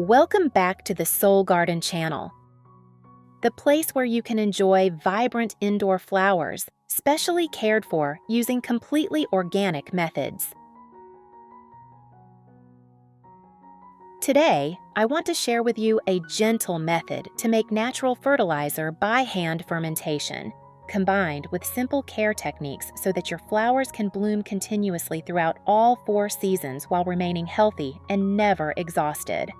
Welcome back to the Soul Garden channel, the place where you can enjoy vibrant indoor flowers, specially cared for using completely organic methods. Today, I want to share with you a gentle method to make natural fertilizer by hand fermentation, combined with simple care techniques so that your flowers can bloom continuously throughout all 4 seasons while remaining healthy and never exhausted.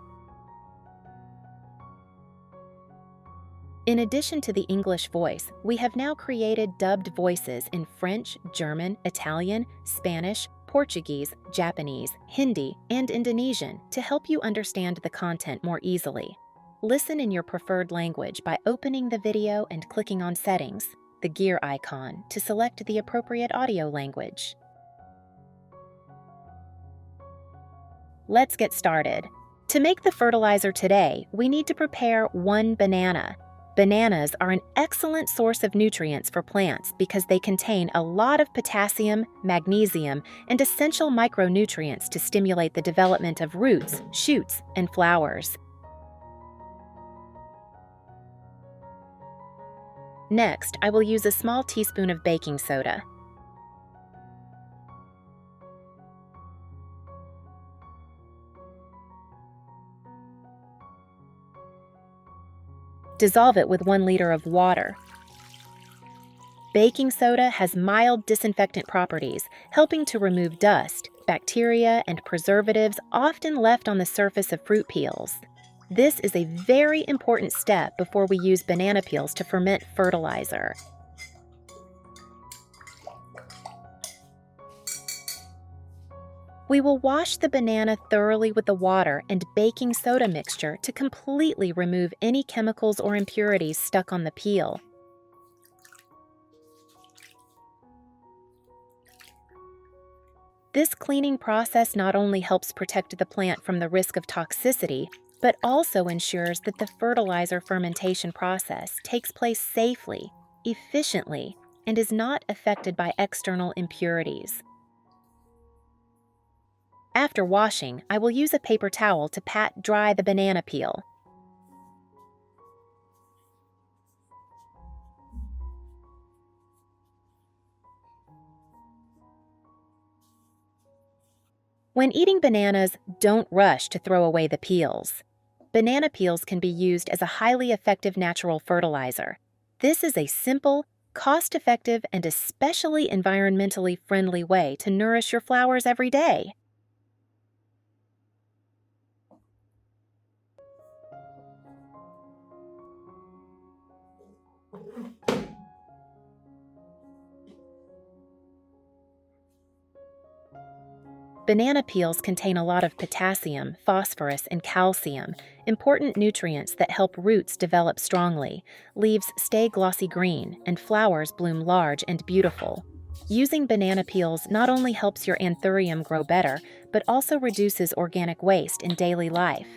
In addition to the English voice, we have now created dubbed voices in French, German, Italian, Spanish, Portuguese, Japanese, Hindi, and Indonesian to help you understand the content more easily. Listen in your preferred language by opening the video and clicking on Settings, the gear icon, to select the appropriate audio language. Let's get started. To make the fertilizer today, we need to prepare 1 banana. Bananas are an excellent source of nutrients for plants because they contain a lot of potassium, magnesium, and essential micronutrients to stimulate the development of roots, shoots, and flowers. Next, I will use a small teaspoon of baking soda. Dissolve it with 1 liter of water. Baking soda has mild disinfectant properties, helping to remove dust, bacteria, and preservatives often left on the surface of fruit peels. This is a very important step before we use banana peels to ferment fertilizer. We will wash the banana thoroughly with the water and baking soda mixture to completely remove any chemicals or impurities stuck on the peel. This cleaning process not only helps protect the plant from the risk of toxicity, but also ensures that the fertilizer fermentation process takes place safely, efficiently, and is not affected by external impurities. After washing, I will use a paper towel to pat dry the banana peel. When eating bananas, don't rush to throw away the peels. Banana peels can be used as a highly effective natural fertilizer. This is a simple, cost-effective, and especially environmentally friendly way to nourish your flowers every day. Banana peels contain a lot of potassium, phosphorus, and calcium, important nutrients that help roots develop strongly, leaves stay glossy green, and flowers bloom large and beautiful. Using banana peels not only helps your anthurium grow better, but also reduces organic waste in daily life.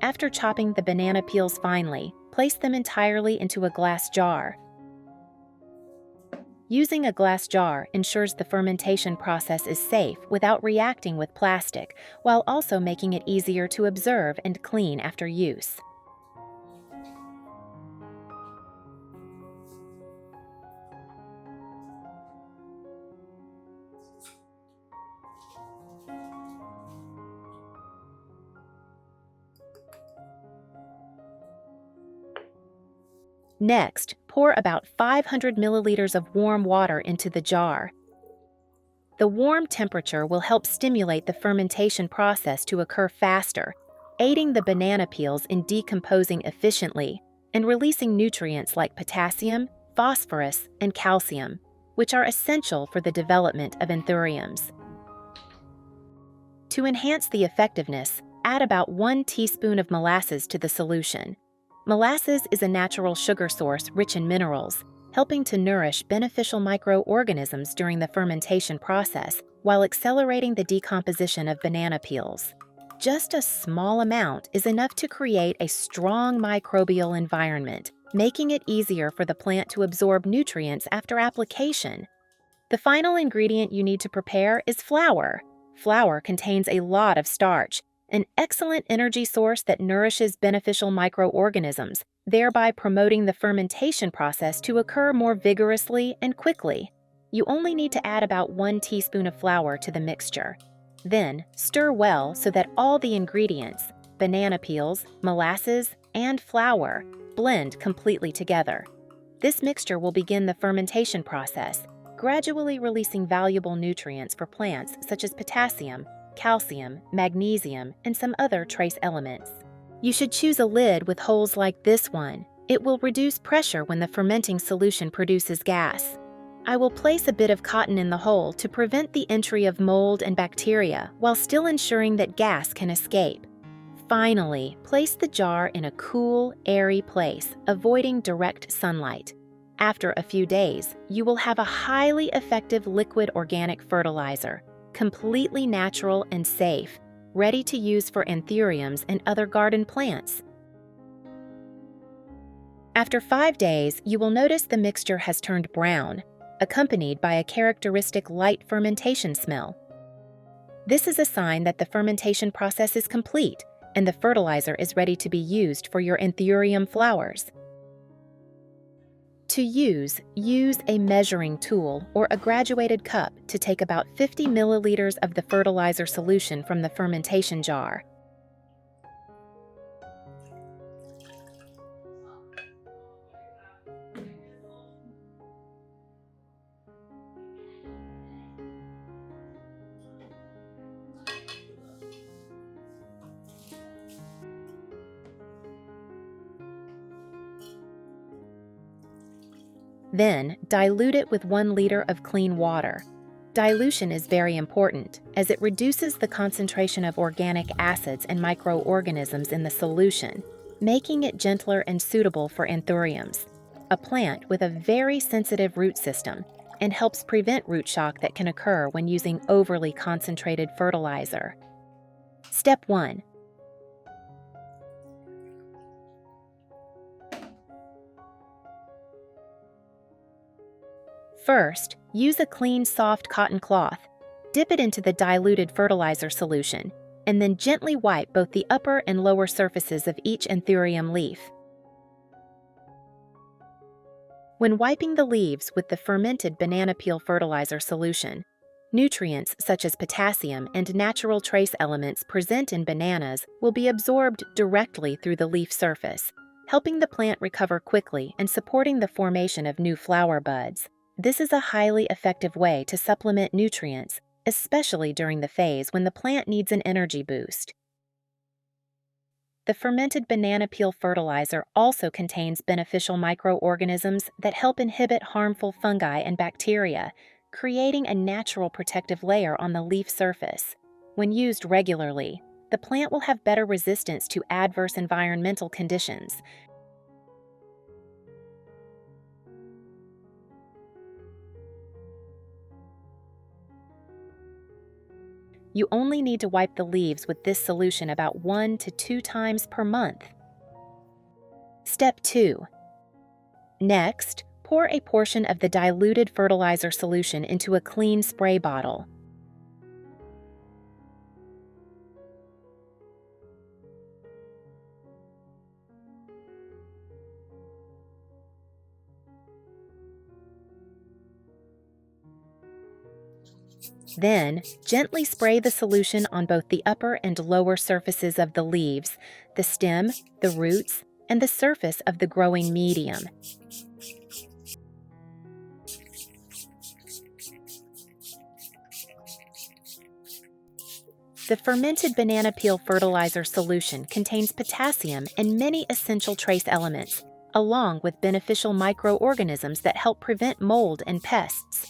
After chopping the banana peels finely, place them entirely into a glass jar. Using a glass jar ensures the fermentation process is safe without reacting with plastic, while also making it easier to observe and clean after use. Next, pour about 500 milliliters of warm water into the jar. The warm temperature will help stimulate the fermentation process to occur faster, aiding the banana peels in decomposing efficiently and releasing nutrients like potassium, phosphorus, and calcium, which are essential for the development of anthuriums. To enhance the effectiveness, add about 1 teaspoon of molasses to the solution. Molasses is a natural sugar source rich in minerals, helping to nourish beneficial microorganisms during the fermentation process while accelerating the decomposition of banana peels. Just a small amount is enough to create a strong microbial environment, making it easier for the plant to absorb nutrients after application. The final ingredient you need to prepare is flour. Flour contains a lot of starch, an excellent energy source that nourishes beneficial microorganisms, thereby promoting the fermentation process to occur more vigorously and quickly. You only need to add about 1 teaspoon of flour to the mixture. Then, stir well so that all the ingredients, banana peels, molasses, and flour, blend completely together. This mixture will begin the fermentation process, gradually releasing valuable nutrients for plants such as potassium, calcium, magnesium, and some other trace elements. You should choose a lid with holes like this one. It will reduce pressure when the fermenting solution produces gas. I will place a bit of cotton in the hole to prevent the entry of mold and bacteria while still ensuring that gas can escape. Finally, place the jar in a cool, airy place, avoiding direct sunlight. After a few days, you will have a highly effective liquid organic fertilizer, completely natural and safe, ready to use for anthuriums and other garden plants. After 5 days, you will notice the mixture has turned brown, accompanied by a characteristic light fermentation smell. This is a sign that the fermentation process is complete and the fertilizer is ready to be used for your anthurium flowers. To use a measuring tool or a graduated cup to take about 50 milliliters of the fertilizer solution from the fermentation jar. Then, dilute it with 1 liter of clean water. Dilution is very important, as it reduces the concentration of organic acids and microorganisms in the solution, making it gentler and suitable for anthuriums, a plant with a very sensitive root system, and helps prevent root shock that can occur when using overly concentrated fertilizer. Step 1. First, use a clean, soft cotton cloth. Dip it into the diluted fertilizer solution, and then gently wipe both the upper and lower surfaces of each anthurium leaf. When wiping the leaves with the fermented banana peel fertilizer solution, nutrients such as potassium and natural trace elements present in bananas will be absorbed directly through the leaf surface, helping the plant recover quickly and supporting the formation of new flower buds. This is a highly effective way to supplement nutrients, especially during the phase when the plant needs an energy boost. The fermented banana peel fertilizer also contains beneficial microorganisms that help inhibit harmful fungi and bacteria, creating a natural protective layer on the leaf surface. When used regularly, the plant will have better resistance to adverse environmental conditions. You only need to wipe the leaves with this solution about 1 to 2 times per month. Step 2. Next, pour a portion of the diluted fertilizer solution into a clean spray bottle. Then, gently spray the solution on both the upper and lower surfaces of the leaves, the stem, the roots, and the surface of the growing medium. The fermented banana peel fertilizer solution contains potassium and many essential trace elements, along with beneficial microorganisms that help prevent mold and pests.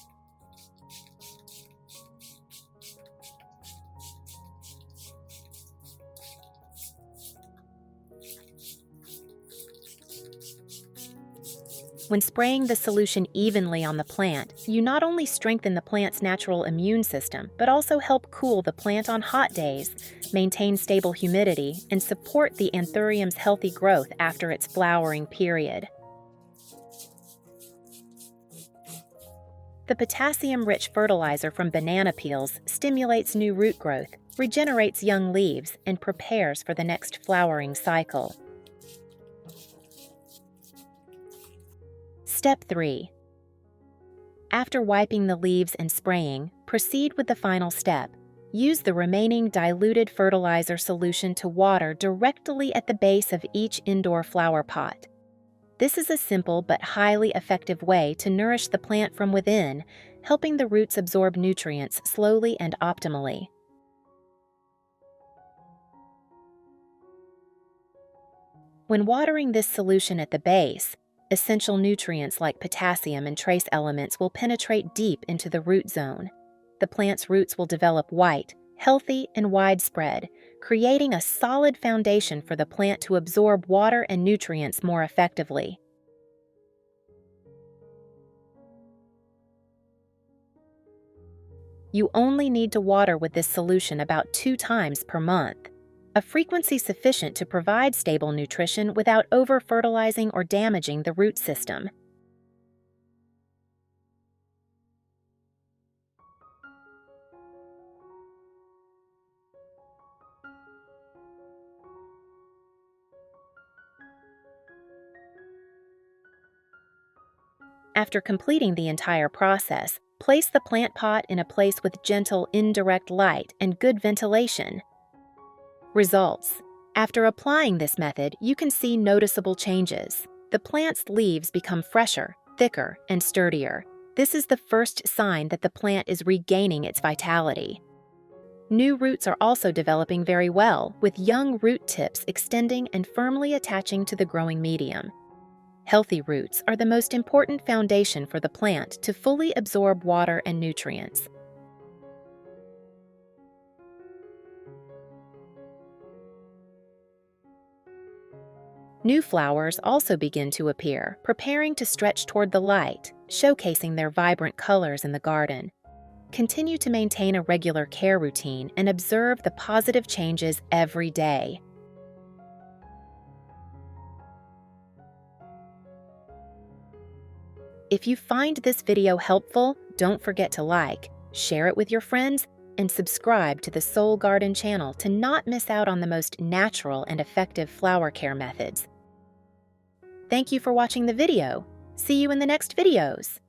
When spraying the solution evenly on the plant, you not only strengthen the plant's natural immune system, but also help cool the plant on hot days, maintain stable humidity, and support the anthurium's healthy growth after its flowering period. The potassium-rich fertilizer from banana peels stimulates new root growth, regenerates young leaves, and prepares for the next flowering cycle. Step 3. After wiping the leaves and spraying, proceed with the final step. Use the remaining diluted fertilizer solution to water directly at the base of each indoor flower pot. This is a simple but highly effective way to nourish the plant from within, helping the roots absorb nutrients slowly and optimally. When watering this solution at the base, essential nutrients like potassium and trace elements will penetrate deep into the root zone. The plant's roots will develop white, healthy, and widespread, creating a solid foundation for the plant to absorb water and nutrients more effectively. You only need to water with this solution about 2 times per month, a frequency sufficient to provide stable nutrition without over-fertilizing or damaging the root system. After completing the entire process, place the plant pot in a place with gentle indirect light and good ventilation. Results. After applying this method, you can see noticeable changes. The plant's leaves become fresher, thicker, and sturdier. This is the first sign that the plant is regaining its vitality. New roots are also developing very well, with young root tips extending and firmly attaching to the growing medium. Healthy roots are the most important foundation for the plant to fully absorb water and nutrients. New flowers also begin to appear, preparing to stretch toward the light, showcasing their vibrant colors in the garden. Continue to maintain a regular care routine and observe the positive changes every day. If you find this video helpful, don't forget to like, share it with your friends, and subscribe to the Soul Garden channel to not miss out on the most natural and effective flower care methods. Thank you for watching the video. See you in the next videos.